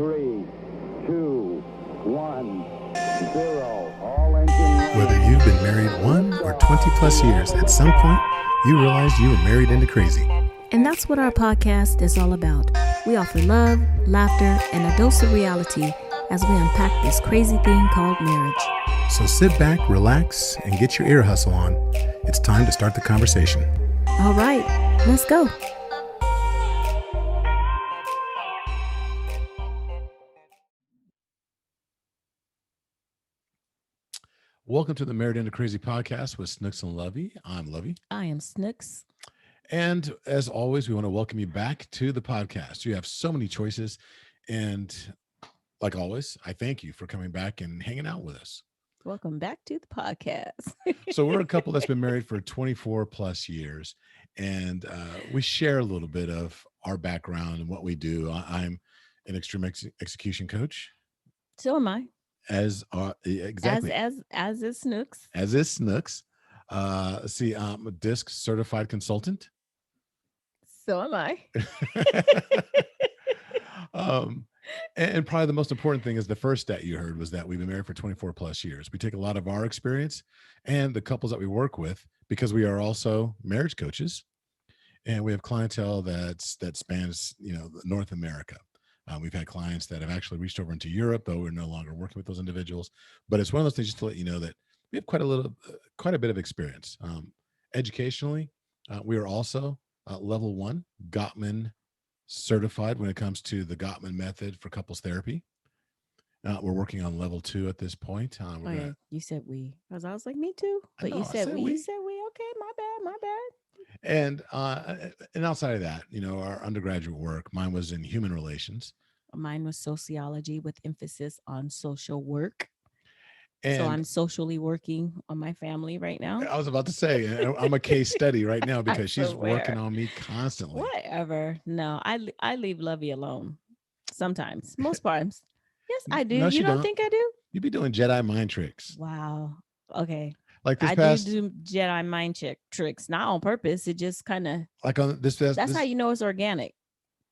3, 2, 1, 0. All engine running. Whether you've been married 1 or 20 plus years, at some point, you realized you were married into crazy. And that's what our podcast is all about. We offer love, laughter, and a dose of reality as we unpack this crazy thing called marriage. So sit back, relax, and get your ear hustle on. It's time to start the conversation. All right, let's go. Welcome to the Married into Crazy podcast with Snooks and Lovey. I'm Lovey. I am Snooks. And as always, we want to welcome you back to the podcast. You have so many choices. And like always, I thank you for coming back and hanging out with us. Welcome back to the podcast. So we're a couple that's been married for 24 plus years. And we share a little bit of our background and what we do. I'm an extreme execution coach. So am I. Exactly. As is Snooks. As is Snooks. I'm a DISC certified consultant. So am I. And probably the most important thing is the first stat you heard was that we've been married for 24 plus years. We take a lot of our experience and the couples that we work with, because we are also marriage coaches, and we have clientele that spans, North America. We've had clients that have actually reached over into Europe, though we're no longer working with those individuals. But it's one of those things just to let you know that we have quite a bit of experience. Educationally, we are also level 1 Gottman certified when it comes to the Gottman method for couples therapy. We're working on level 2 at this point. You said we, because I was like, me too. But you said we. You said we. Okay, my bad. And outside of that, our undergraduate work, mine was in human relations. Mine was sociology with emphasis on social work. And so I'm socially working on my family right now. I was about to say, I'm a case study right now because she's working on me constantly. Whatever. No, I leave Lovey alone sometimes. Most times. Yes, I do. No, you don't think I do? You be doing Jedi mind tricks. Wow. Okay. Like this I do Jedi mind tricks, not on purpose. It just kind of like on this. That's how you know it's organic,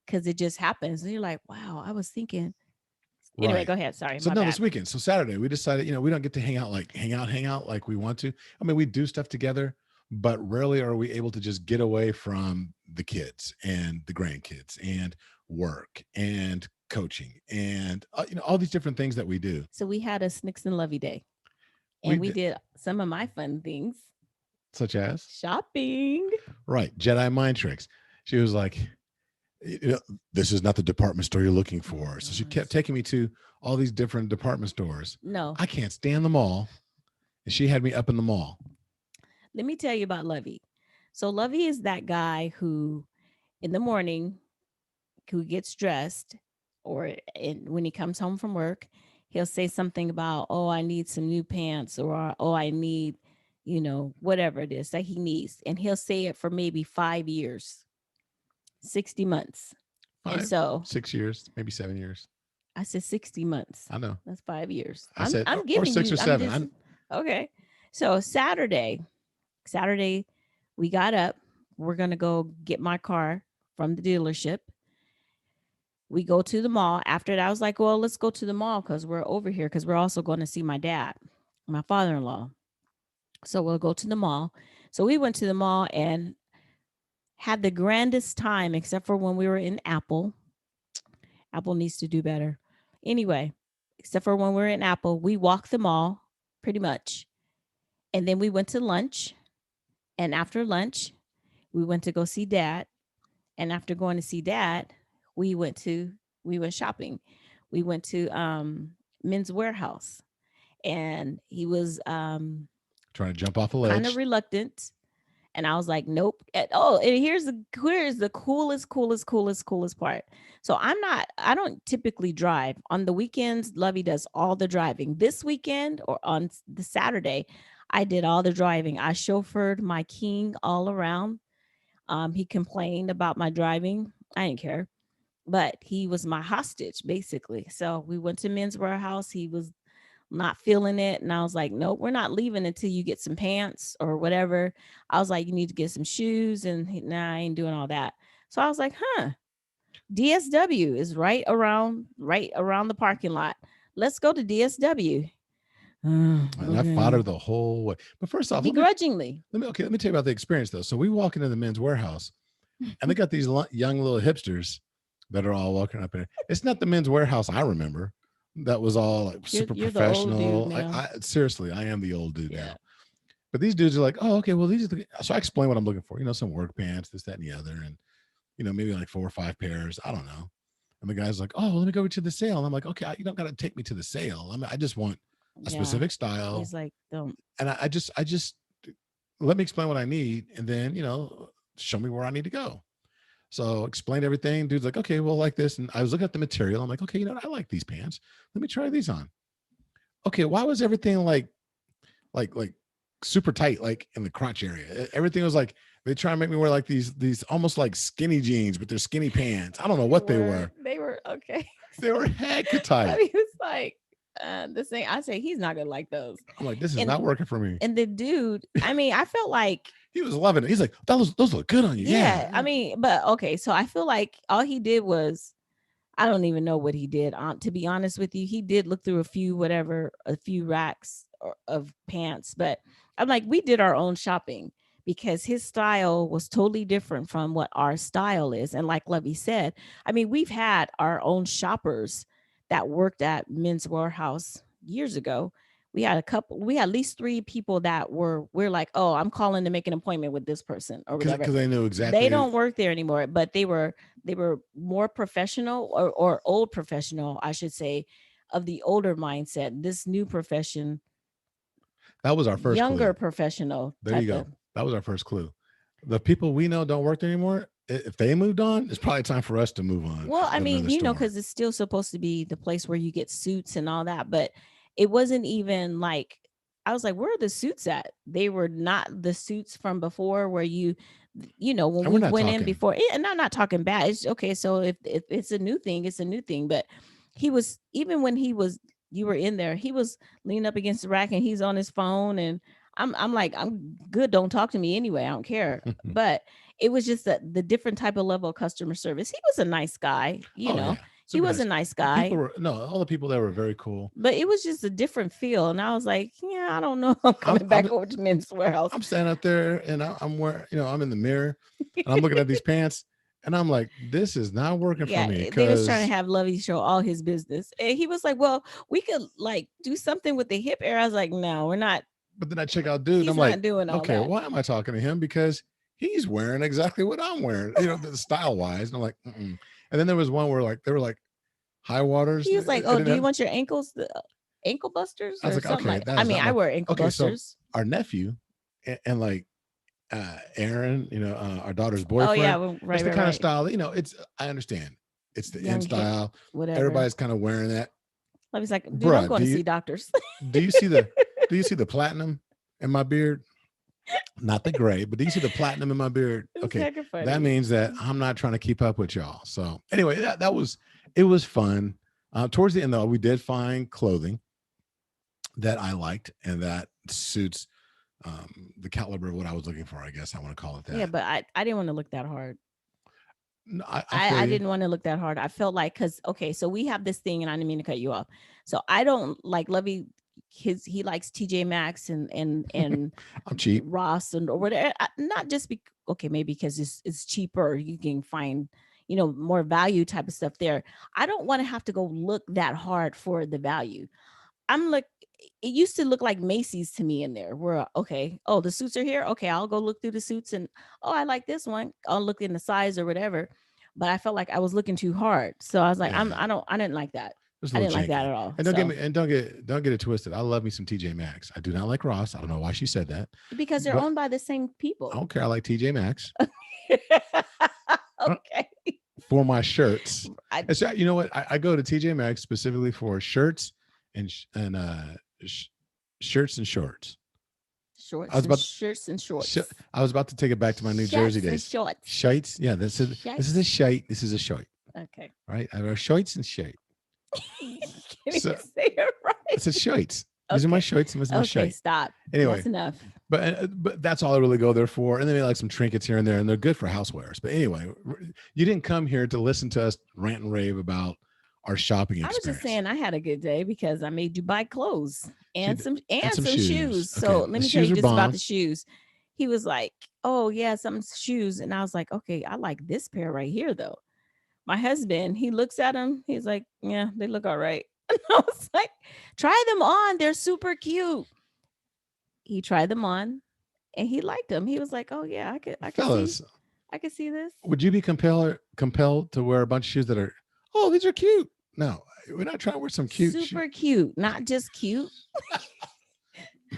because it just happens. And you're like, wow, I was thinking. Anyway, right. Go ahead. Sorry. So this weekend, so Saturday, we decided, we don't get to hang out like we want to. I mean, we do stuff together, but rarely are we able to just get away from the kids and the grandkids and work and coaching and all these different things that we do. So we had a Snooks and Lovey day, and we did some of my fun things, such as shopping. Right, Jedi mind tricks. She was like, this is not the department store you're looking for. So she kept taking me to all these different department stores. No, I can't stand the mall. And she had me up in the mall. Let me tell you about Lovey. So Lovey is that guy who in the morning, who gets dressed, or when he comes home from work, he'll say something about, oh, I need some new pants, or, oh, I need, whatever it is that he needs. And he'll say it for maybe 5 years. 60 months. 6 years, maybe 7 years. I said 60 months. I know. That's 5 years. I'm giving or 6 you, or 7. Okay. So Saturday, we got up. We're going to go get my car from the dealership. We go to the mall. After that, I was like, well, let's go to the mall because we're over here, because we're also going to see my dad, my father-in-law. So we'll go to the mall. So we went to the mall and had the grandest time, except for when we were in Apple. Apple needs to do better. Anyway, except for when we were in Apple, we walked the mall pretty much. And then we went to lunch. And after lunch, we went to go see Dad. And after going to see Dad, we went shopping. We went to Men's Warehouse. And he was trying to jump off a ledge. Kind of reluctant. And I was like, nope. And here's the coolest part. So I don't typically drive. On the weekends, Lovey does all the driving. This weekend, or on the Saturday, I did all the driving. I chauffeured my king all around. He complained about my driving. I didn't care, but he was my hostage, basically. So we went to Men's Warehouse. He was not feeling it. And I was like, nope, we're not leaving until you get some pants or whatever. I was like, you need to get some shoes. And nah, I ain't doing all that. So I was like, DSW is right around the parking lot. Let's go to DSW. And I fought her Okay. the whole way. But first off, Begrudgingly. let me tell you about the experience though. So we walk into the men's warehouse, and they got these young little hipsters that are all walking up in it. It's not the men's warehouse I remember. That was all like super You're the old professional. dude now. I seriously, I am the old dude Yeah. now. But these dudes are like, oh, okay, well, these are so I explain what I'm looking for. Some work pants, this, that, and the other, and maybe like 4 or 5 pairs. I don't know. And the guy's like, oh, let me go to the sale. And I'm like, okay, you don't got to take me to the sale. I just want a Yeah. specific style. He's like, don't. And I just let me explain what I need, and then show me where I need to go. So explained everything. Dude's like, okay, well, like this. And I was looking at the material. I'm like, okay, I like these pants. Let me try these on. Okay, why was everything like super tight, like in the crotch area? Everything was like they try to make me wear like these almost like skinny jeans, but they're skinny pants. I don't know what they were. They were okay. They were heck tight. He was like, this thing. I say he's not gonna like those. I'm like, this is not working for me. And the dude, I felt like he was loving it. He's like, those look good on you. Yeah. But okay. So I feel like all he did was, I don't even know what he did. To be honest with you, he did look through a few racks of pants, but I'm like, we did our own shopping because his style was totally different from what our style is. And like Lovey said, we've had our own shoppers that worked at Men's Warehouse years ago. We had at least 3 people that we're like, oh, I'm calling to make an appointment with this person or whatever. Because they knew exactly. They don't work there anymore, but they were more professional or old professional, I should say, of the older mindset. This new profession. That was our first younger clue. Professional. There you go. That was our first clue. The people we know don't work there anymore. If they moved on, it's probably time for us to move on. Well, because it's still supposed to be the place where you get suits and all that, but it wasn't even like, I was like, where are the suits at? They were not the suits from before where when we went in before. And I'm not talking bad. It's okay. So if it's a new thing, it's a new thing. But he was, even when you were in there, he was leaning up against the rack and he's on his phone. And I'm like, I'm good. Don't talk to me anyway. I don't care. But it was just the different type of level of customer service. He was a nice guy, Yeah. He was a nice guy. All the people there were very cool. But it was just a different feel. And I was like, yeah, I don't know. I'm coming back over to Men's Warehouse. I'm standing up there and I'm wearing, I'm in the mirror and I'm looking at these pants and I'm like, this is not working for me. They was trying to have Lovey show all his business. And he was like, well, we could like do something with the hip area. I was like, no, we're not. But then I check out dude and I'm like, okay, why am I talking to him? Because he's wearing exactly what I'm wearing, the style wise. And I'm like, mm-mm. And then there was one where they were like high waters. He was like, oh, do you want your ankles, ankle busters? I was like, something okay. I wear ankle busters. So our nephew and like Aaron, our daughter's boyfriend. Oh, yeah. It's the kind of style, I understand. It's the in style. Whatever. Everybody's kind of wearing that. I was like, dude, I'm going to see doctors. Do you see the platinum in my beard? Not the gray, but do you see the platinum in my beard? Okay, that means that I'm not trying to keep up with y'all. So anyway, it was fun. Towards the end, though, we did find clothing that I liked and that suits the caliber of what I was looking for. I guess I want to call it that. Yeah, but I didn't want to look that hard. No, I didn't want to look that hard. I felt like, so we have this thing, and I didn't mean to cut you off. So I don't like Lovey. He likes TJ Maxx and I'm cheap. Ross or whatever. Not just maybe because it's cheaper. You can find more value type of stuff there. I don't want to have to go look that hard for the value. I'm like, it used to look like Macy's to me in there. Where the suits are here. Okay, I'll go look through the suits and I like this one. I'll look in the size or whatever. But I felt like I was looking too hard, so I was like, I didn't like that. I didn't like that at all. And don't get it twisted. I love me some TJ Maxx. I do not like Ross. I don't know why she said that. Because they're owned by the same people. I don't care. I like TJ Maxx. Okay. For my shirts. You know what? I go to TJ Maxx specifically for shirts and shirts and shorts. Shirts and shorts. I was about to take it back to my New Jersey days. Shorts. Shites. Yeah, this is a shite. This is a shite. Okay. Right? I have shorts and shite. Can you say it right? It's a shites. These are my Okay. shirts. These are my Okay, shite. stop. Anyway, That's enough. but that's all I really go there for. And then they like some trinkets here and there, and they're good for housewares. But anyway, you didn't come here to listen to us rant and rave about our shopping I was experience. just saying I had a good day because I made you buy clothes and She- some and some shoes. shoes. So Okay, let the me tell shoes you are just about bomb. the shoes. He was like, "Oh yeah, some shoes," and I was like, "Okay, I like this pair right here though." My husband, he looks at them. He's like, "Yeah, they look all right." And I was like, "Try them on. They're super cute." He tried them on, and he liked them. He was like, "Oh yeah, Fellas, I could see this." would you be compelled to wear a bunch of shoes that are, oh, these are cute? No, we're not trying to wear some cute shoes. Super cute, not just cute.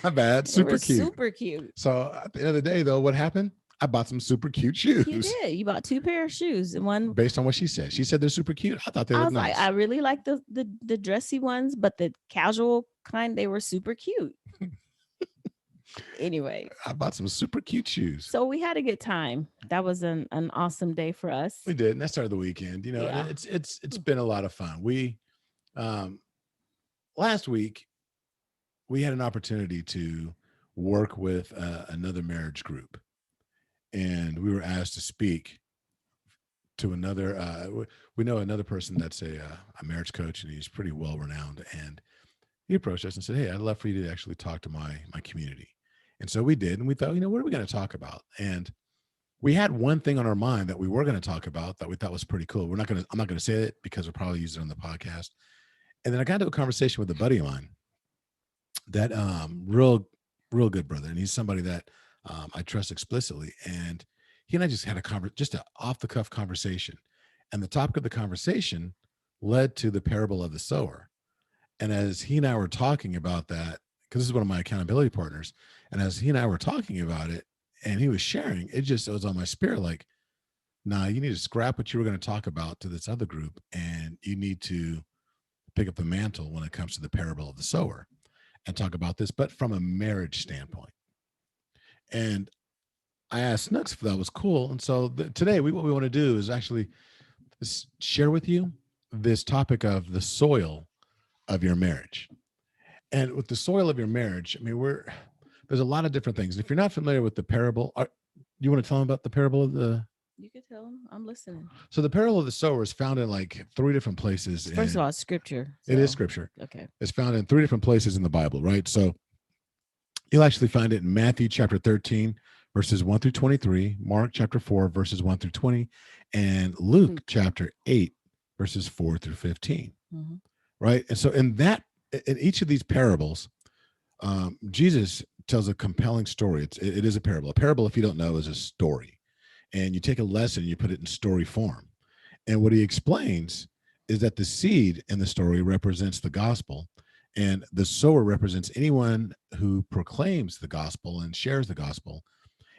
My bad. They were Super cute. super cute. So at the end of the day, though, what happened? I bought some super cute You shoes did. You bought two pair of shoes and one. based on what she said. She said they're super cute. I thought they I looked was like, nice. I really like the dressy ones, but the casual kind, they were super cute. Anyway, I bought some super cute shoes. so we had a good time. That was an awesome day for us. We did, and that started the weekend. You know, Yeah. it's been a lot of fun. We last week we had an opportunity to work with another marriage group, and we were asked to speak to another. We know another person that's a marriage coach, and he's pretty well renowned. And he approached us and said, "Hey, I'd love for you to actually talk to my community." And so we did, and we thought, what are we going to talk about? And we had one thing on our mind that we were going to talk about that we thought was pretty cool. I'm not going to say it because we'll probably use it on the podcast. And then I got into a conversation with a buddy of mine that real good brother, and he's somebody that I trust explicitly. And he and I just had just an off the cuff conversation, and the topic of the conversation led to the parable of the sower. And as he and I were talking about that, because this is one of my accountability partners, and as he and I were talking about it, and he was sharing, it was on my spirit like, nah, you need to scrap what you were going to talk about to this other group, and you need to pick up the mantle when it comes to the parable of the sower and talk about this, but from a marriage standpoint. And I asked Snooks if that was cool. And so today, what we want to do is actually share with you this topic of the soil of your marriage. And with the soil of your marriage, I mean, there's a lot of different things. If you're not familiar with the parable, you want to tell them about the parable of the? You could tell them. I'm listening. So the parable of the sower is found in like 3 different places. First of all, it's scripture. It is scripture. Okay. It's found in 3 different places in the Bible, right? So you'll actually find it in Matthew chapter 13, verses 1 through 23, Mark chapter 4, verses 1 through 20, and Luke chapter 8, verses 4 through 15. Mm-hmm. Right. And so in each of these parables, Jesus tells a compelling story. It is a parable. A parable, if you don't know, is a story. And you take a lesson and you put it in story form. And what he explains is that the seed in the story represents the gospel, and the sower represents anyone who proclaims the gospel and shares the gospel.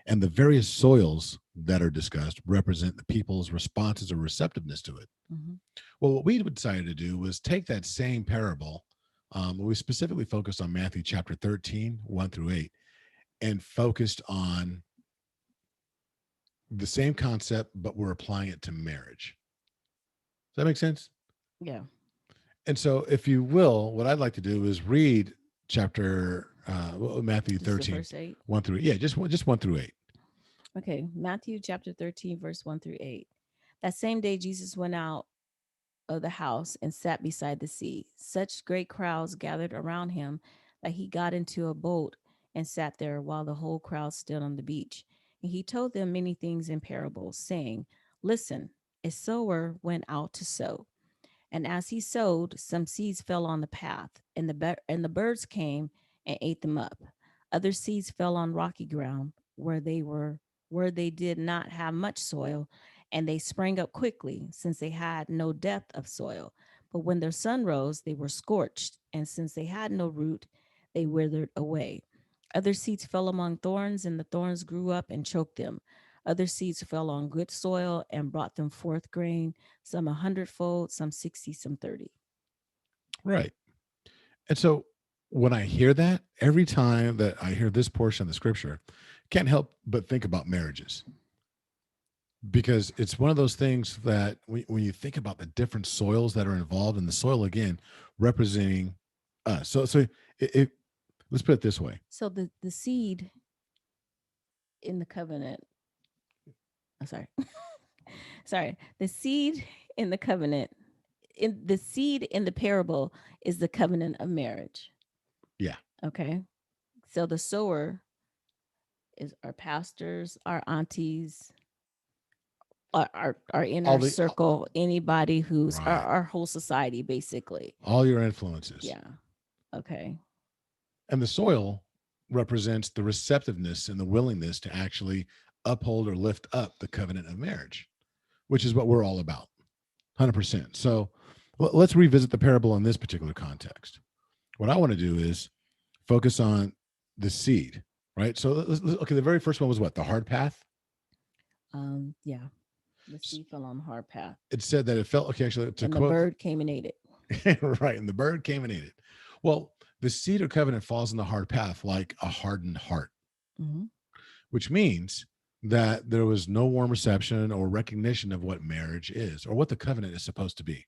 And the various soils that are discussed represent the people's responses or receptiveness to it. Mm-hmm. Well, what we decided to do was take that same parable. We specifically focused on Matthew chapter 13, 1 through 8, and focused on the same concept, but we're applying it to marriage. Does that make sense? Yeah. And so, if you will, what I'd like to do is read chapter Matthew 13, 1 through 8. Yeah, just 1 through 8. Okay, Matthew chapter 13, verse 1 through 8. That same day, Jesus went out of the house and sat beside the sea. Such great crowds gathered around him that he got into a boat and sat there while the whole crowd stood on the beach. And he told them many things in parables, saying, "Listen, a sower went out to sow. And as he sowed, some seeds fell on the path, and the birds came and ate them up. Other seeds fell on rocky ground where they did not have much soil, and they sprang up quickly, since they had no depth of soil. But when the sun rose, they were scorched, and since they had no root, they withered away. Other seeds fell among thorns, and the thorns grew up and choked them. Other seeds fell on good soil and brought them forth grain, some 100-fold, some 60, some 30. Right. And so when I hear that, every time that I hear this portion of the scripture, can't help but think about marriages. Because it's one of those things that when you think about the different soils that are involved, in the soil, again, representing us. So Let's put it this way. So the seed in the covenant. I'm sorry. Sorry. The seed in the covenant, in the seed in the parable is the covenant of marriage. Yeah. Okay. So the sower is our pastors, our aunties, our All inner the circle, anybody who's right. our whole society, basically. All your influences. Yeah. Okay. And the soil represents the receptiveness and the willingness to actually uphold or lift up the covenant of marriage, which is what we're all about. 100%. So let's revisit the parable in this particular context. What I want to do is focus on the seed, right? So, okay, the very first one was what? The hard path? Yeah. The seed fell on the hard path. It said that it felt, okay, actually, to And the quote, bird came and ate it. right, and the bird came and ate it. Well, the seed or covenant falls in the hard path like a hardened heart, Mm-hmm. which means that there was no warm reception or recognition of what marriage is or what the covenant is supposed to be.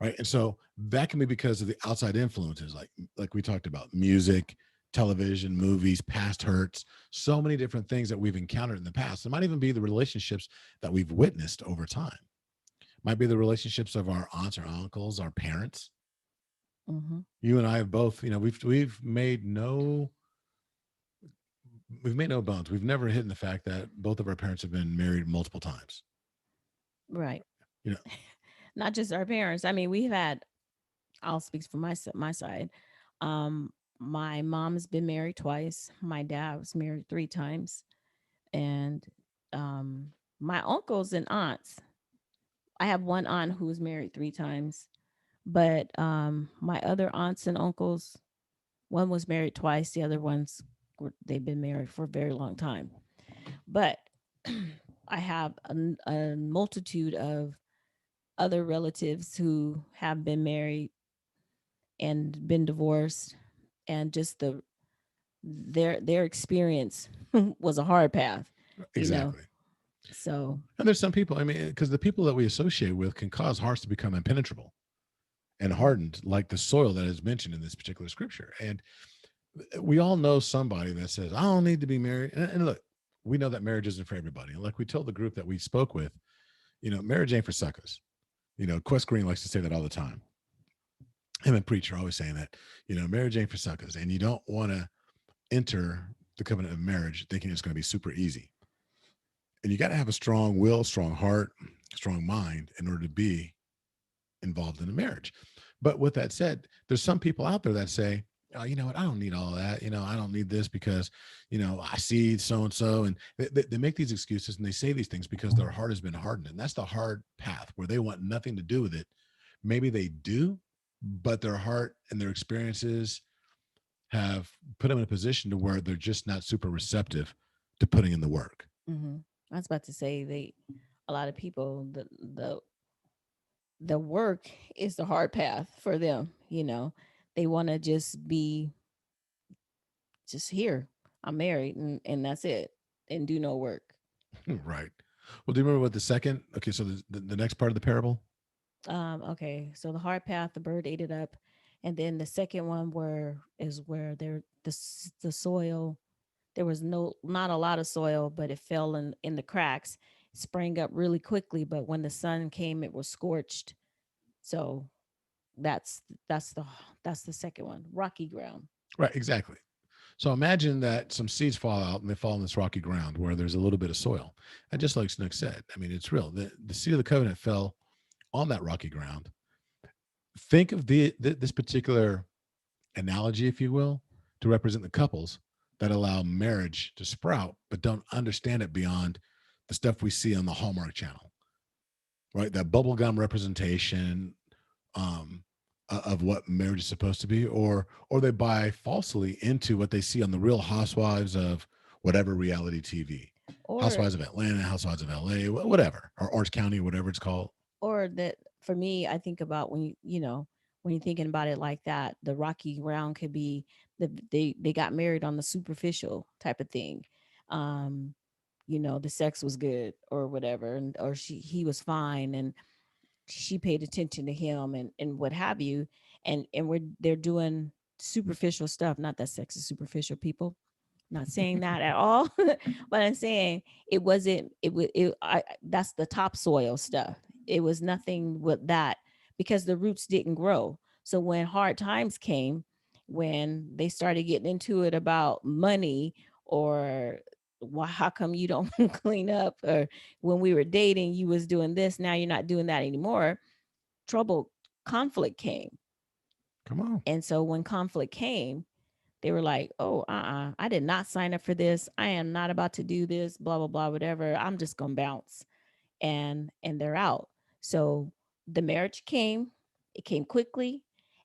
Right. And so that can be because of the outside influences, like we talked about, music, television, movies, past hurts, so many different things that we've encountered in the past. It might even be the relationships that we've witnessed over time. Might be the relationships of our aunts or uncles, our parents. Mm-hmm. You and I have both, we've made no bones. We've never hidden the fact that both of our parents have been married multiple times. Right. You know, Not just our parents. I mean, we've had, I'll speak for my side. My mom's been married twice. My dad was married 3 times. And um, my uncles and aunts, I have one aunt who was married 3 times, but my other aunts and uncles, one was married twice, the other ones they've been married for a very long time. But I have a multitude of other relatives who have been married and been divorced, and just their experience was a hard path, you know. exactly. So And there's some people, I mean, because the people that we associate with can cause hearts to become impenetrable and hardened, like the soil that is mentioned in this particular scripture. And we all know somebody that says, I don't need to be married. And look, we know that marriage isn't for everybody. And like we told the group that we spoke with, marriage ain't for suckers. Quest Green likes to say that all the time. Him and Preacher always saying that, marriage ain't for suckers. And you don't want to enter the covenant of marriage thinking it's going to be super easy. And you got to have a strong will, strong heart, strong mind in order to be involved in a marriage. But with that said, there's some people out there that say, oh, you know what? I don't need all that. I don't need this because, I see so and so. And they make these excuses and they say these things because their heart has been hardened. And that's the hard path where they want nothing to do with it. Maybe they do, but their heart and their experiences have put them in a position to where they're just not super receptive to putting in the work. mm-hmm. I was about to say a lot of people, the work is the hard path for them. They want to just be just here. I'm married, and that's it, and do no work. Right. Well, do you remember what the second? Okay, so the next part of the parable. Okay, so the hard path, the bird ate it up, and then the second one where the soil, there was not a lot of soil, but it fell in the cracks, sprang up really quickly, but when the sun came, it was scorched. So that's that's the that's the second one, rocky ground. Right. Exactly. So imagine that some seeds fall out and they fall in this rocky ground where there's a little bit of soil. And just like Snook said, I mean, it's real. The seed of the covenant fell on that rocky ground. Think of this particular analogy, if you will, to represent the couples that allow marriage to sprout, but don't understand it beyond the stuff we see on the Hallmark Channel, right? That bubblegum representation of what marriage is supposed to be, or they buy falsely into what they see on the Real Housewives of whatever reality TV, Or Housewives of Atlanta, Housewives of LA, whatever, or Orange County, whatever it's called. or that for me, I think about when you're thinking about it like that, the rocky ground could be they got married on the superficial type of thing. Um, the sex was good or whatever, and or he was fine, and she paid attention to him, and what have you, and they're doing superficial stuff. Not that sex is superficial, people. Not saying that at all, but I'm saying it wasn't. That's the topsoil stuff. It was nothing with that because the roots didn't grow. So when hard times came, when they started getting into it about money or why, how come you don't clean up, or when we were dating, you was doing this, now you're not doing that anymore. Trouble, conflict came. Come on. And so when conflict came, they were like, oh, I did not sign up for this. I am not about to do this, blah, blah, blah, whatever. I'm just gonna bounce. And they're out. So the marriage came, it came quickly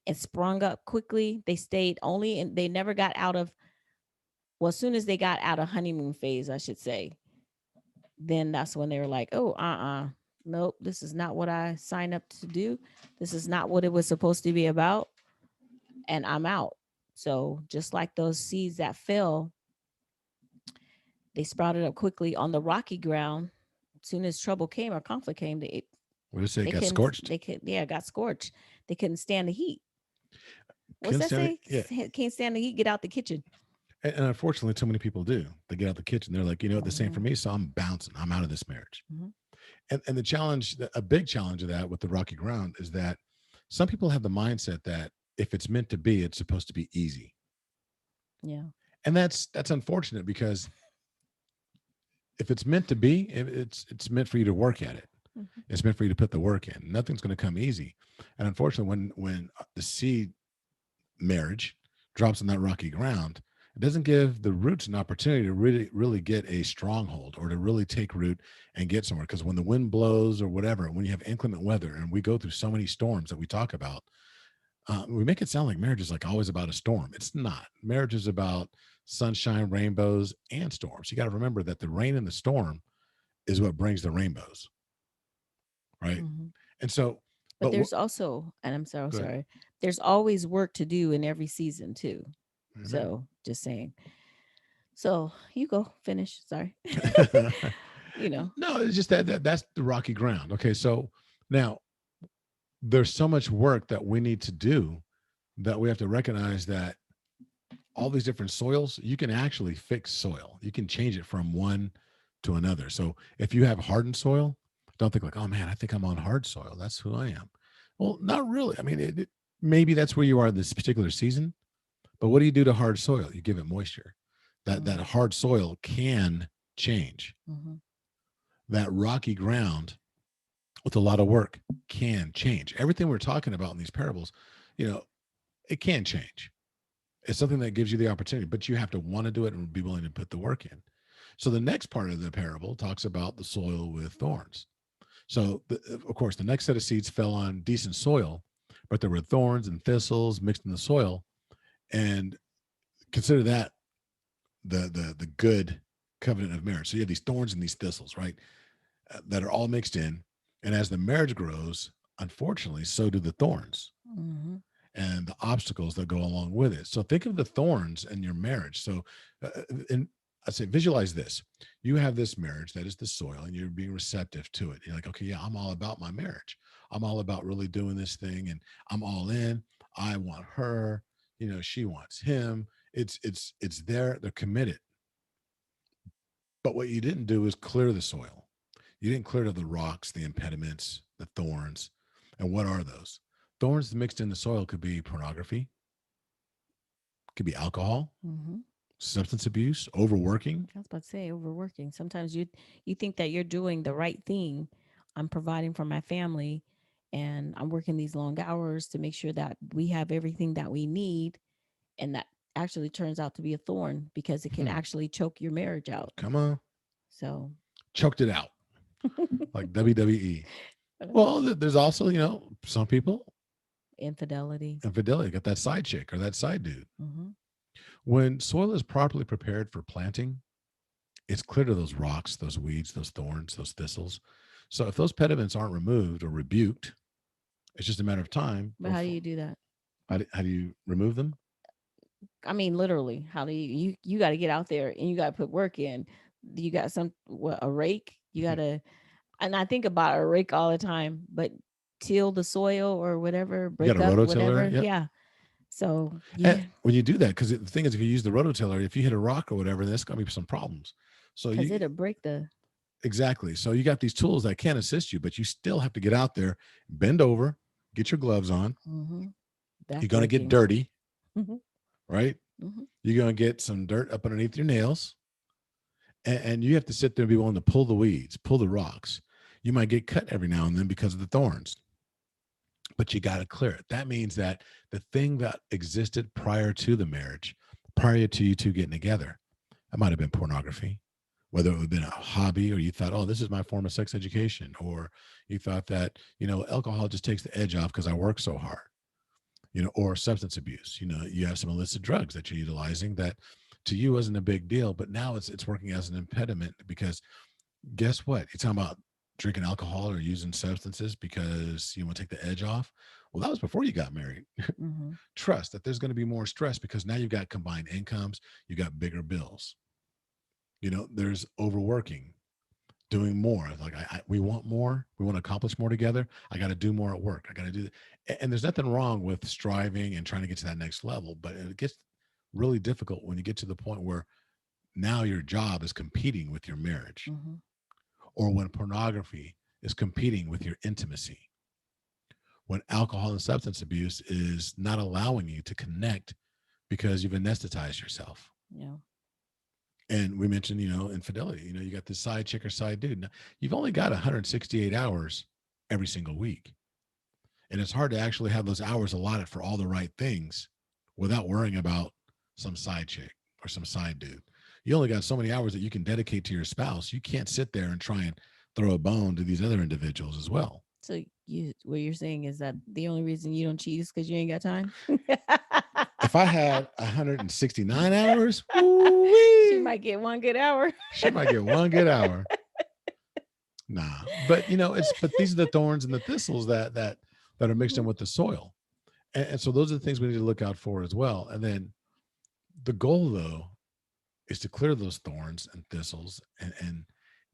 and sprung up quickly. They stayed only and they never got out of, well, as soon as they got out of honeymoon phase, I should say, then that's when they were like, oh, nope, this is not what I signed up to do. This is not what it was supposed to be about. And I'm out. So just like those seeds that fell, they sprouted up quickly on the rocky ground. As soon as trouble came or conflict came, What did it say? they Got couldn't. scorched? They could, yeah, got scorched. They couldn't stand the heat. What's Couldn't that stand say? it? Yeah. Can't stand the heat. Get out the kitchen. And unfortunately, too many people do. They get out the kitchen. They're like, you know what, the same for Mhm. me. So I'm bouncing. I'm out of this marriage. Mhm. And the challenge, a big challenge of that with the rocky ground is that some people have the mindset that if it's meant to be, it's supposed to be easy. Yeah. And that's unfortunate because if it's meant to be, it's meant for you to work at it. Mhm. It's meant for you to put the work in. Nothing's going to come easy. And unfortunately, when the seed marriage drops on that rocky ground, it doesn't give the roots an opportunity to really get a stronghold or to really take root and get somewhere. Because when the wind blows or whatever, when you have inclement weather, and we go through so many storms that we talk about, we make it sound like marriage is like always about a storm. It's not. Marriage is about sunshine, rainbows, and storms. You got to remember that the rain and the storm is what brings the rainbows, right? Mhm. And so, But but there's also, and I'm so go ahead. sorry, there's always work to do in every season too. Amen. So just saying. So you go finish. Sorry. You know. No, it's just that's the rocky ground. Okay, so now there's so much work that we need to do that we have to recognize that all these different soils, you can actually fix soil. You can change it from one to another. So if you have hardened soil, don't think like, oh man, I think I'm on hard soil. That's who I am. Well, not really. I mean, maybe that's where you are this particular season. But what do you do to hard soil? You give it moisture. That hard soil can change. Mhm. That rocky ground with a lot of work can change. Everything we're talking about in these parables, you know, it can change. It's something that gives you the opportunity, but you have to want to do it and be willing to put the work in. So the next part of the parable talks about the soil with thorns. So, of course, the next set of seeds fell on decent soil, but there were thorns and thistles mixed in the soil. And consider that the good covenant of marriage. So you have these thorns and these thistles, right, that are all mixed in. And as the marriage grows, unfortunately, so do the thorns Mhm. and the obstacles that go along with it. So think of the thorns in your marriage. So, and I say, visualize this. You have this marriage that is the soil, and you're being receptive to it. You're like, okay, yeah, I'm all about my marriage. I'm all about really doing this thing, and I'm all in. I want her. You know, she wants him. It's there. They're committed. But what you didn't do is clear the soil. You didn't clear the rocks, the impediments, the thorns. And what are those? Thorns mixed in the soil could be pornography, could be alcohol, Mhm. substance abuse, overworking. I was about to say overworking. Sometimes you think that you're doing the right thing. I'm providing for my family and I'm working these long hours to make sure that we have everything that we need, and that actually turns out to be a thorn because it can Hmm. actually choke your marriage out. Come on. So Choked it out like WWE. Well, there's also, some people, infidelity. infidelity, got that side chick or that side dude. Mhm. When soil is properly prepared for planting, it's clear to those rocks, those weeds, those thorns, those thistles. So if those pediments aren't removed or rebuked, it's just a matter of time. But how do you do that? How do you remove them? I mean, literally, how do you got to get out there and you got to put work in. You got a rake. You got to, and I think about a rake all the time, but till the soil or whatever, You got break a up, rototiller? whatever. Yep. Yeah. So And yeah, when you do that, because the thing is, if you use the rototiller, if you hit a rock or whatever, there's going to be some problems. So because you it'll break the. exactly. So you got these tools that can assist you, but you still have to get out there, bend over, get your gloves on. Mm-hmm. You're Back going to get working. dirty, Mm-hmm. right? Mm-hmm. You're going to get some dirt up underneath your nails, and you have to sit there and be willing to pull the weeds, pull the rocks. You might get cut every now and then because of the thorns, but you got to clear it. That means that the thing that existed prior to the marriage, prior to you two getting together, that might have been pornography, whether it would have been a hobby, or you thought, oh, this is my form of sex education, or you thought that, alcohol just takes the edge off because I work so hard, or substance abuse. You have some illicit drugs that you're utilizing that to you wasn't a big deal, but now it's working as an impediment because guess what? You're talking about drinking alcohol or using substances because you want to take the edge off. Well, that was before you got married. Mm-hmm. Trust that there's going to be more stress because now you've got combined incomes, you got bigger bills. There's overworking, doing more. Like we want more, we want to accomplish more together. I got to do more at work. I got to do, and there's nothing wrong with striving and trying to get to that next level, but it gets really difficult when you get to the point where now your job is competing with your marriage, Mm-hmm. or when pornography is competing with your intimacy, when alcohol and substance abuse is not allowing you to connect because you've anesthetized yourself. Yeah. And we mentioned, infidelity. You got this side chick or side dude. Now, you've only got 168 hours every single week. And it's hard to actually have those hours allotted for all the right things without worrying about some side chick or some side dude. You only got so many hours that you can dedicate to your spouse. You can't sit there and try and throw a bone to these other individuals as well. So what you're saying is that the only reason you don't cheat is because you ain't got time. If I had 169 hours, She might get one good hour. she might get one good hour. Nah, but but these are the thorns and the thistles that are mixed in with the soil, and so those are the things we need to look out for as well. And then the goal, though, is to clear those thorns and thistles and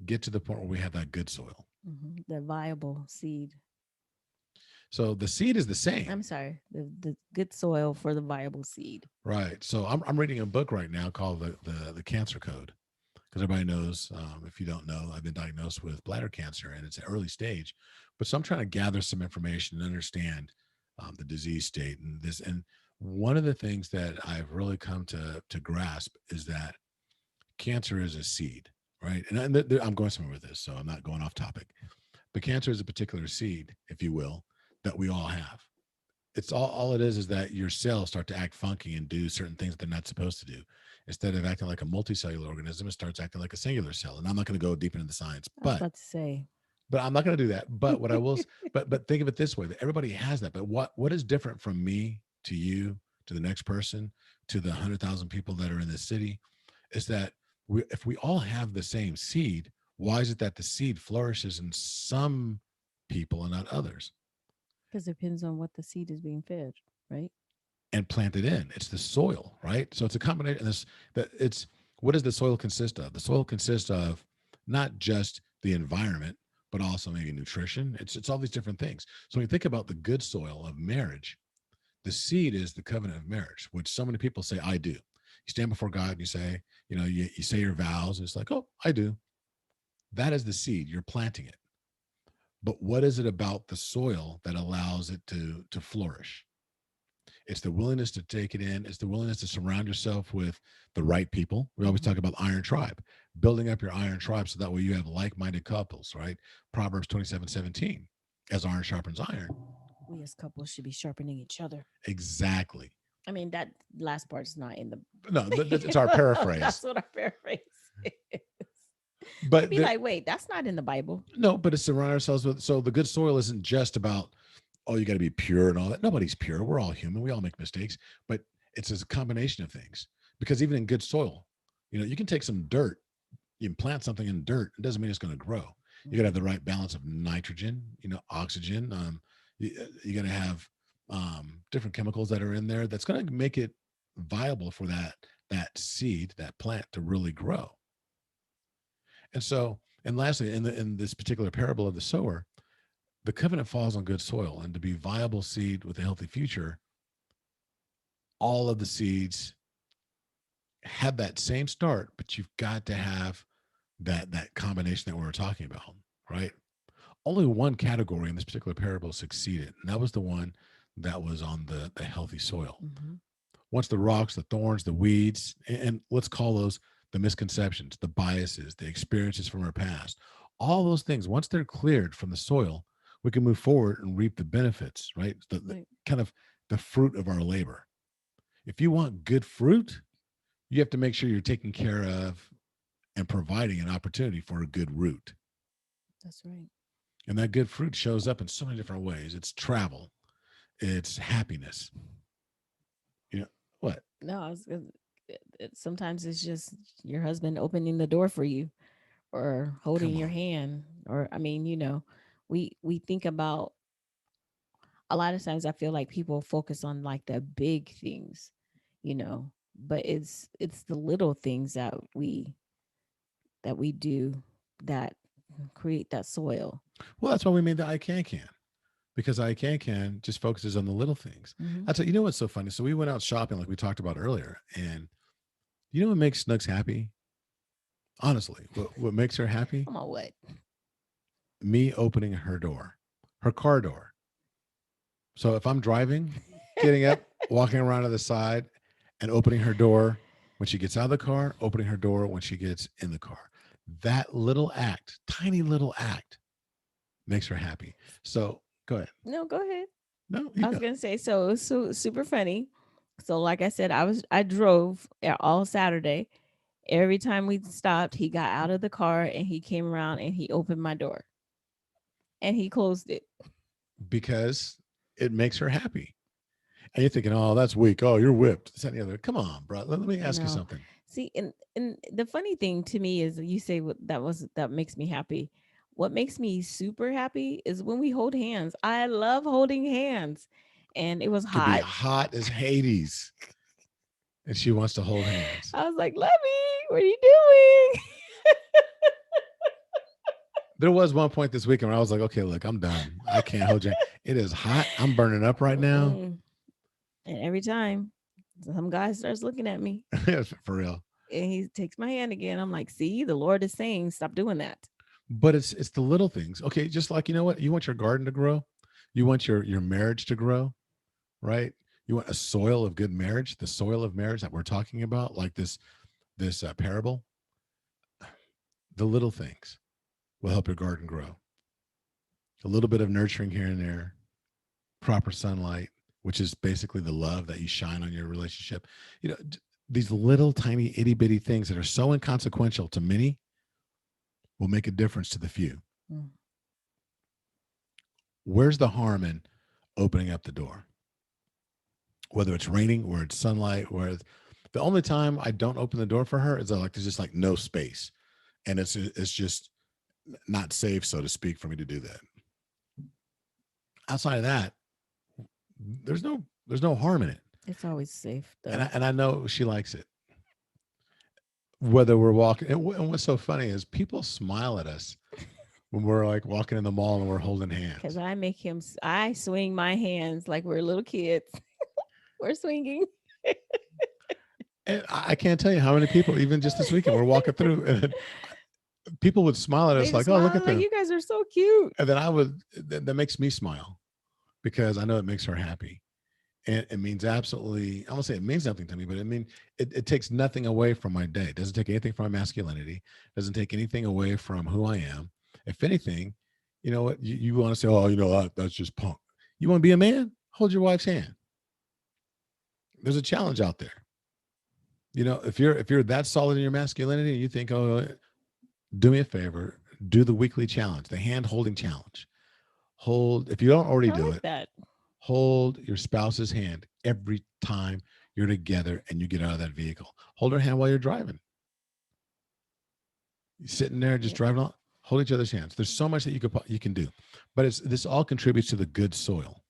get to the point where we have that good soil. Mm-hmm. The viable seed. So the seed is the same. I'm sorry, the good soil for the viable seed. Right. So I'm reading a book right now called the Cancer Code, because everybody knows, if you don't know, I've been diagnosed with bladder cancer and it's an early stage. But so I'm trying to gather some information and understand the disease state and this. And one of the things that I've really come to grasp is that cancer is a seed, right? And I'm going somewhere with this, so I'm not going off topic. But cancer is a particular seed, if you will, that we all have. It's all it is that your cells start to act funky and do certain things that they're not supposed to do. Instead of acting like a multicellular organism, it starts acting like a singular cell. And I'm not going to go deep into the science, I was about to say. but I'm not going to do that. But what I will, but think of it this way: that everybody has that. But what is different from me to you to the next person to the 100,000 people that are in this city is that if we all have the same seed, why is it that the seed flourishes in some people and not others? Because it depends on what the seed is being fed, right? And planted in. It's the soil, right? So it's a combination. It's what does the soil consist of? The soil consists of not just the environment, but also maybe nutrition. It's all these different things. So when you think about the good soil of marriage, the seed is the covenant of marriage, which so many people say, I do. You stand before God and you say, you say your vows. And it's like, oh, I do. That is the seed. You're planting it. But what is it about the soil that allows it to flourish? It's the willingness to take it in. It's the willingness to surround yourself with the right people. We always talk about iron tribe, building up your iron tribe so that way you have like-minded couples, right? Proverbs 27:17, as iron sharpens iron. We as couples should be sharpening each other. Exactly. I mean, that last part is not in the. No, it's our paraphrase. That's what our paraphrase is. But I'd be like, wait, that's not in the Bible. No, but it's surround ourselves with. So the good soil isn't just about, oh, you got to be pure and all that. Nobody's pure. We're all human. We all make mistakes, but it's a combination of things. Because even in good soil, you can take some dirt, you can plant something in dirt. It doesn't mean it's going to grow. You got to have the right balance of nitrogen, oxygen. You got to have different chemicals that are in there that's going to make it viable for that seed, that plant to really grow. And so, and lastly, in this particular parable of the sower, the covenant falls on good soil, and to be viable seed with a healthy future, all of the seeds have that same start, but you've got to have that combination that we were talking about, right? Only one category in this particular parable succeeded, and that was the one that was on the healthy soil. Mhm. Once the rocks, the thorns, the weeds, and let's call those the misconceptions, the biases, the experiences from our past, all those things, once they're cleared from the soil, we can move forward and reap the benefits, right? The Right. kind of the fruit of our labor. If you want good fruit, you have to make sure you're taking care of and providing an opportunity for a good root. That's right. And that good fruit shows up in so many different ways. It's travel, it's happiness. You know what? No, sometimes it's just your husband opening the door for you or holding Come your on. hand. Or I mean, we think about, a lot of times I feel like people focus on like the big things, but it's the little things that we do that create that soil. Well, that's why we made the I can because I can just focuses on the little things. Hmm. I tell you know what's so funny. So we went out shopping like we talked about earlier, and you know what makes Snooks happy? Honestly, what makes her happy? Come on, what? Me opening her door, her car door. So if I'm driving, getting up, walking around to the side, and opening her door when she gets out of the car, opening her door when she gets in the car. That little act, tiny little act, makes her happy. So go ahead. No, go ahead. No, you I was go. gonna say, so it was super funny. So like I said, I drove all Saturday. Every time we stopped, he got out of the car and he came around and he opened my door and he closed it. Because it makes her happy. And you're thinking, oh, that's weak. Oh, you're whipped. This, that, and the other. Come on, bro. Let me ask you No. something. See, and the funny thing to me is, you say that makes me happy. What makes me super happy is when we hold hands. I love holding hands. And it was Could be hot. hot as Hades, and she wants to hold hands. I was like, Lovey, what are you doing? There was one point this weekend where I was like, okay, look, I'm done. I can't hold you. It is hot. I'm burning up right now. Mm-mm. And every time some guy starts looking at me For real. and he takes my hand again, I'm like, see, the Lord is saying, stop doing that. But it's the little things. Okay, just like you know what? You want your garden to grow, you want your marriage to grow, right? You want a soil of good marriage, the soil of marriage that we're talking about, like this parable. The little things will help your garden grow. A little bit of nurturing here and there, proper sunlight, which is basically the love that you shine on your relationship. You know, these little tiny itty bitty things that are so inconsequential to many will make a difference to the few. Mm. Where's the harm in opening up the door? Whether it's raining or it's sunlight, the only time I don't open the door for her is like there's just like no space, and it's just not safe, so to speak, for me to do that. Outside of that, there's no harm in it, It's always safe though. and I know she likes it. Whether we're walking, and what's so funny is people smile at us when we're like walking in the mall and we're holding Because hands. I swing my hands like we're little kids. We're swinging. And I can't tell you how many people, even just this weekend, we're walking through, and people would smile at They us just like, "Oh, look smile at like, them," you guys are so cute. and then that makes me smile because I know it makes her happy, and it means absolutely. I won't say it means nothing to me, but it takes nothing away from my day. It doesn't take anything from my masculinity. It doesn't take anything away from who I am. If anything, you know what you want to say? Oh, that's just punk. You want to be a man? Hold your wife's hand. There's a challenge out there. If you're that solid in your masculinity and you think, oh, do me a favor, do the weekly challenge, the hand holding challenge. Hold, if you don't already I do like it, that. hold your spouse's hand every time you're together and you get out of that vehicle. Hold her hand while you're driving. You're sitting there just Yeah. driving on, hold each other's hands. There's so much that you can do, but this all contributes to the good soil,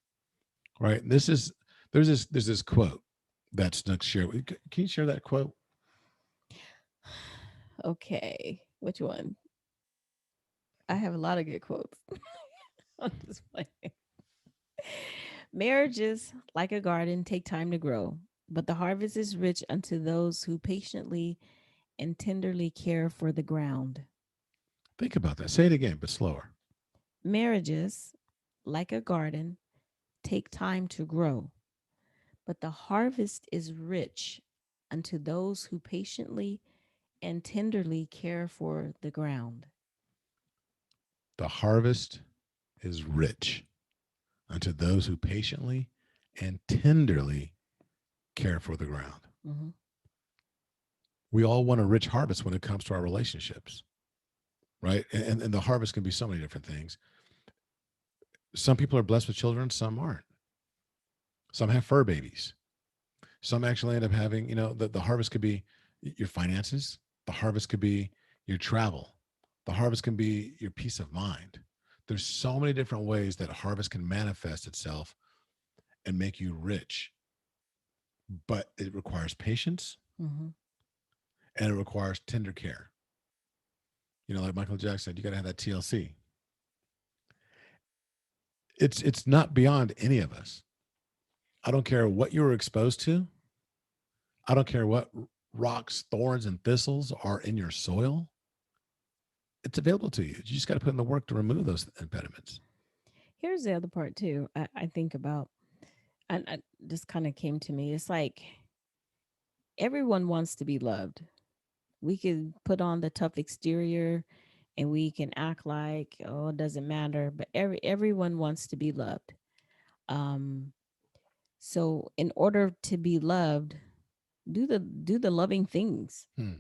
right? There's this quote that Snook shared. Can you share that quote? Okay. Which one? I have a lot of good quotes. I'm just playing. Marriages, like a garden, take time to grow. But the harvest is rich unto those who patiently and tenderly care for the ground. Think about that. Say it again, but slower. Marriages, like a garden, take time to grow, but the harvest is rich unto those who patiently and tenderly care for the ground. The harvest is rich unto those who patiently and tenderly care for the ground. Mm-hmm. We all want a rich harvest when it comes to our relationships, right? And the harvest can be so many different things. Some people are blessed with children, some aren't. Some have fur babies. Some actually end up having, the harvest could be your finances, the harvest could be your travel, the harvest can be your peace of mind. There's so many different ways that harvest can manifest itself and make you rich, but it requires patience Mm-hmm. and it requires tender care. Like Michael Jackson said, you got to have that TLC. It's not beyond any of us. I don't care what you were exposed to. I don't care what rocks, thorns, and thistles are in your soil. It's available to you. You just got to put in the work to remove those impediments. Here's the other part too. I think about, and this kind of came to me. It's like everyone wants to be loved. We can put on the tough exterior, and we can act like, oh, it doesn't matter. But everyone wants to be loved. Um, so in order to be loved, do the loving things. Hmm.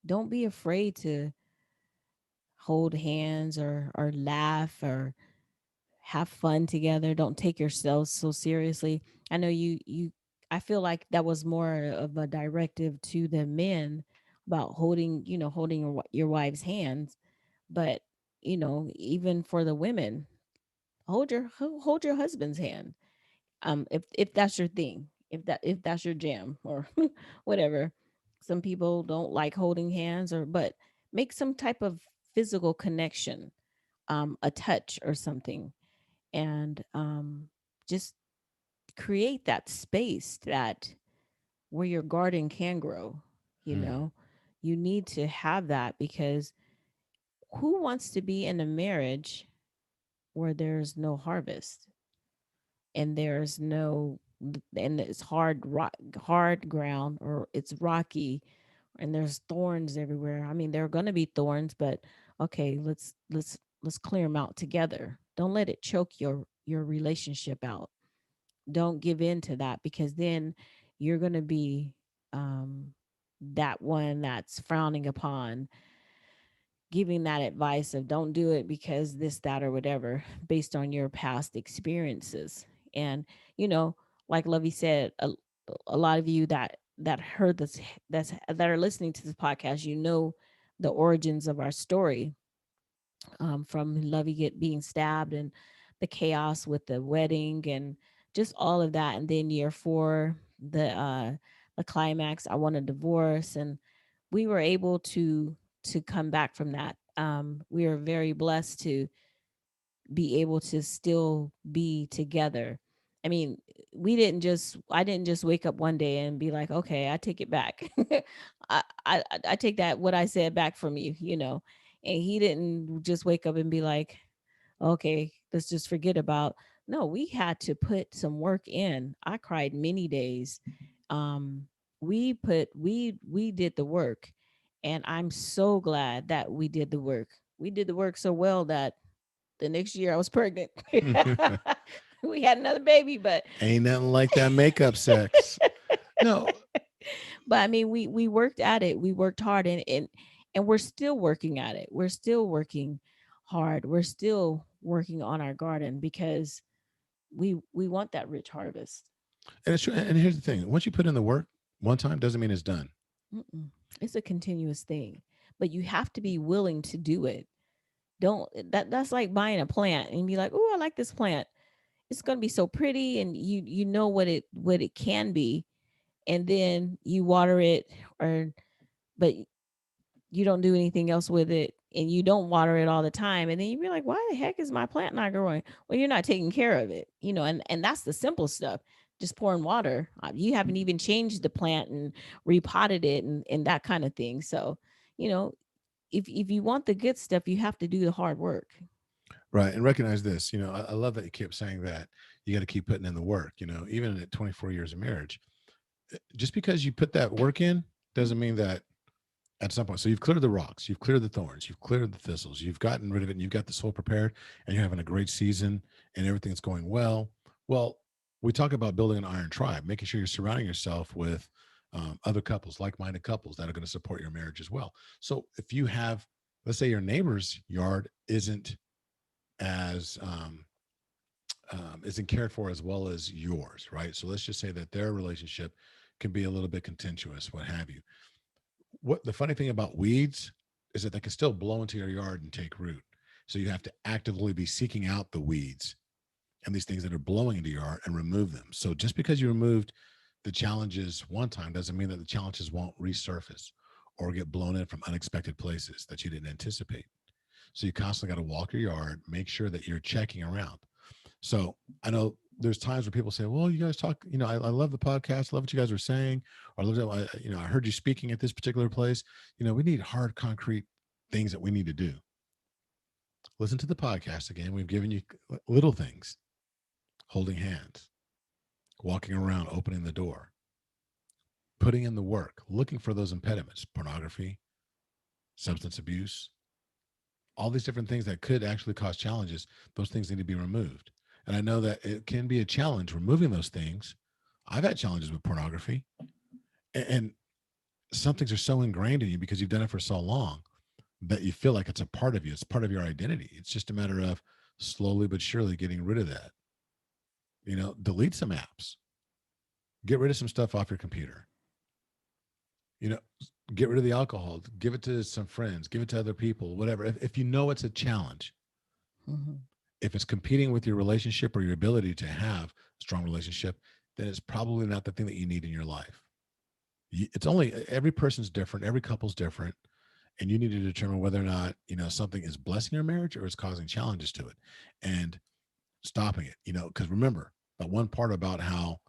Don't be afraid to hold hands or laugh or have fun together. Don't take yourselves so seriously. I know you I feel like that was more of a directive to the men about holding your wife's hands, but even for the women, hold your husband's hand. If that's your thing, if that's your jam or whatever. Some people don't like holding hands, but make some type of physical connection, a touch or something, and just create that space that where your garden can grow. you Hmm. know you need to have that, because who wants to be in a marriage where there's no harvest, and there's no and it's hard ground, or it's rocky, and there's thorns everywhere. I mean, there are going to be thorns, but okay, let's clear them out together. Don't let it choke your relationship out. Don't give in to that, because then you're going to be um that one that's frowning upon, giving that advice of don't do it because this, that, or whatever, based on your past experiences. And you know like Lovey said, a lot of you that heard this, that are listening to this podcast, the origins of our story, from Lovey being stabbed, and the chaos with the wedding, and just all of that. And then year 4, the climax, I want a divorce. And we were able to come back from that. We are very blessed to be able to still be together. I mean, I didn't just wake up one day and be like, okay, I take it back. I take that what I said back from you. And he didn't just wake up and be like, okay, let's just forget about. No, we had to put some work in. I cried many days. Um, we did the work, and I'm so glad that we did the work. We did the work so well that the next year I was pregnant. We had another baby, but Ain't nothing like that makeup sex. No. I mean, we worked at it. We worked hard, and we're still working at it. We're still working hard. We're still working on our garden, because we want that rich harvest. And it's true. And here's the thing: once you put in the work one time, doesn't mean it's done. Mm-mm. It's a continuous thing, but you have to be willing to do it. Don't that's like buying a plant and be like, oh, I like this plant. It's going to be so pretty, and you know what it can be, and then you water it, or but you don't do anything else with it, and you don't water it all the time, and then you be like, why the heck is my plant not growing? Well, you're not taking care of it. And that's the simple stuff. just pouring water. You haven't even changed the plant and repotted it and that kind of thing. So, you know, if you want the good stuff, you have to do the hard work. Right. And recognize this, I love that you kept saying that you got to keep putting in the work, even at 24 years of marriage. Just because you put that work in doesn't mean that at some point. So you've cleared the rocks, you've cleared the thorns, you've cleared the thistles, you've gotten rid of it, and you've got the soil prepared, and you're having a great season, and everything's going well. Well, we talk about building an iron tribe, making sure you're surrounding yourself with other couples, like-minded couples that are going to support your marriage as well. So if you have, let's say, your neighbor's yard as isn't cared for as well as yours, right? So let's just say that their relationship can be a little bit contentious, what have you. What the funny thing about weeds is that they can still blow into your yard and take root. So you have to actively be seeking out the weeds and these things that are blowing into your yard and remove them. So just because you removed the challenges one time doesn't mean that the challenges won't resurface or get blown in from unexpected places that you didn't anticipate. So you constantly got to walk your yard, make sure that you're checking around. So I know there's times where people say, well, you guys talk, I love the podcast. I love what you guys are saying. Or I love that, I heard you speaking at this particular place. We need hard, concrete things that we need to do. Listen to the podcast again. We've given you little things, holding hands, walking around, opening the door, putting in the work, looking for those impediments, pornography, substance abuse, all these different things that could actually cause challenges. Those things need to be removed. And I know that it can be a challenge removing those things. I've had challenges with pornography, and some things are so ingrained in you because you've done it for so long that you feel like it's a part of you. It's part of your identity. It's just a matter of slowly but surely getting rid of that. Delete some apps, get rid of some stuff off your computer. You know, get rid of the alcohol, give it to some friends, give it to other people, whatever. If you know it's a challenge, Mhm. if it's competing with your relationship or your ability to have a strong relationship, then it's probably not the thing that you need in your life. It's only every person's different, every couple's different, and you need to determine whether or not something is blessing your marriage or is causing challenges to it, and stopping it. Because remember that one part about how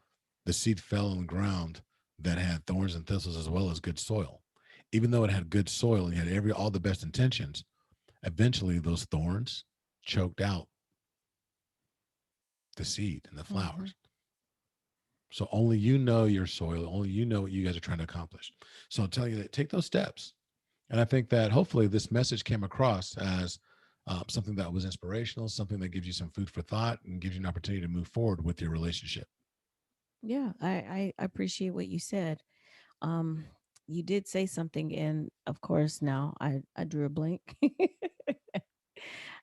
the seed fell on the ground that had thorns and thistles as well as good soil. Even though it had good soil and you had all the best intentions, eventually those thorns choked out the seed and the Mhm. flowers. So only you know your soil, only you know what you guys are trying to accomplish. So I'm telling you that take those steps. And I think that hopefully this message came across as something that was inspirational, something that gives you some food for thought and gives you an opportunity to move forward with your relationship. Yeah, I appreciate what you said. Um, you did say something, and of course, now I drew a blank.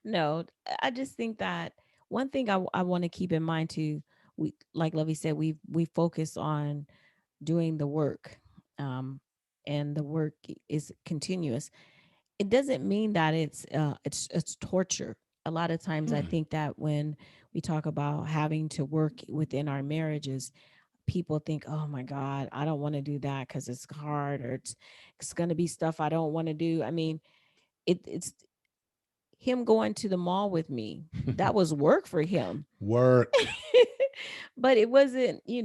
No, I just think that one thing I want to keep in mind too. We, like Lovey said, we focus on doing the work, um, and the work is continuous. It doesn't mean that it's torture. A lot of times, I Hmm. think that when we talk about having to work within our marriages, people think, oh my God, I don't want to do that because it's hard, or it's going to be stuff I don't want to do. I mean, it's him going to the mall with me. That was work for him. Work. But it wasn't, he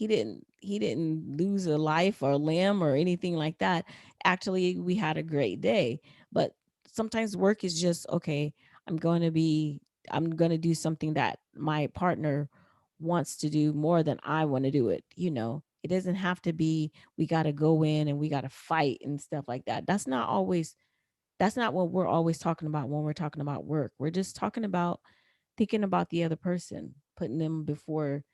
didn't lose a life or limb or anything like that. Actually, we had a great day. But sometimes work is just okay, I'm going to do something that my partner wants to do more than I want to do it. It doesn't have to be we got to go in and we got to fight and stuff like that. That's not what we're always talking about when we're talking about work. We're just talking about thinking about the other person, putting them before,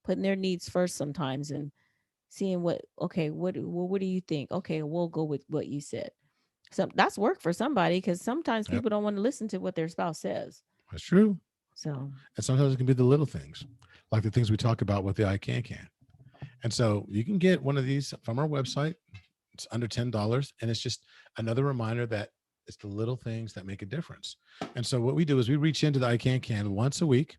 putting their needs first sometimes, and seeing what do you think? Okay, we'll go with what you said. So that's work for somebody, because sometimes Yep, people don't want to listen to what their spouse says. that's true. So And sometimes it can be the little things, like the things we talk about with the I can. And so you can get one of these from our website. It's under $10. And it's just another reminder that it's the little things that make a difference. And so what we do is we reach into the I can once a week.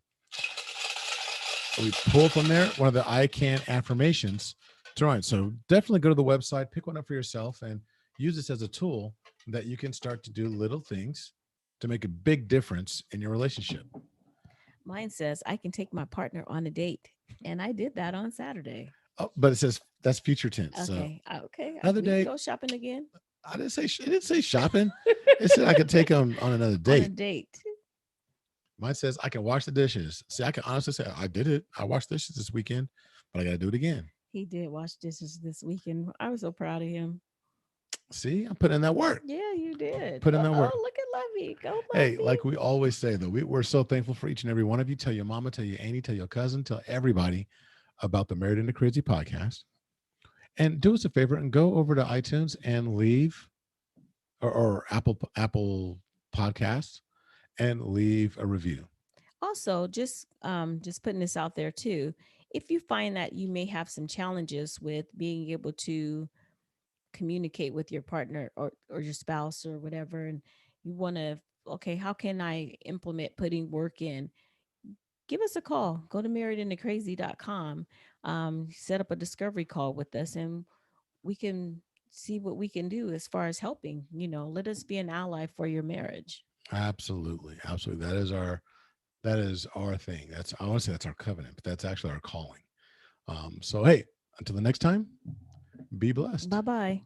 We pull from there one of the I can affirmations to run. So definitely go to the website, pick one up for yourself, and use this as a tool that you can start to do little things to make a big difference in your relationship. mine says, I can take my partner on a date. And I did that on Saturday. Oh, but it says that's future tense. So Okay. Okay. another We can day. go shopping again I didn't say it didn't say shopping. It said I could take them on another on a date. date. Mine says I can wash the dishes. See, I can honestly say I did it. I washed dishes this weekend, but I got to do it again. He did wash dishes this weekend. I was so proud of him. See, I'm putting in that work. Yeah, you did. Put in that work. Oh, look at Lovey. Go, Hey, Lovey. like we always say, though, we're so thankful for each and every one of you. Tell your mama, tell your auntie, tell your cousin, tell everybody about the Married into Crazy podcast. And do us a favor and go over to iTunes and leave or Apple Podcasts and leave a review. Also, just putting this out there too. If you find that you may have some challenges with being able to communicate with your partner or your spouse or whatever, and you want to, okay, how can I implement putting work in? Give us a call. Go to marriedandthecrazy.com. Set up a discovery call with us, and we can see what we can do as far as helping. Let us be an ally for your marriage. Absolutely, absolutely. That is our thing. I want to say that's our covenant, but that's actually our calling. So hey, until the next time, be blessed. Bye bye.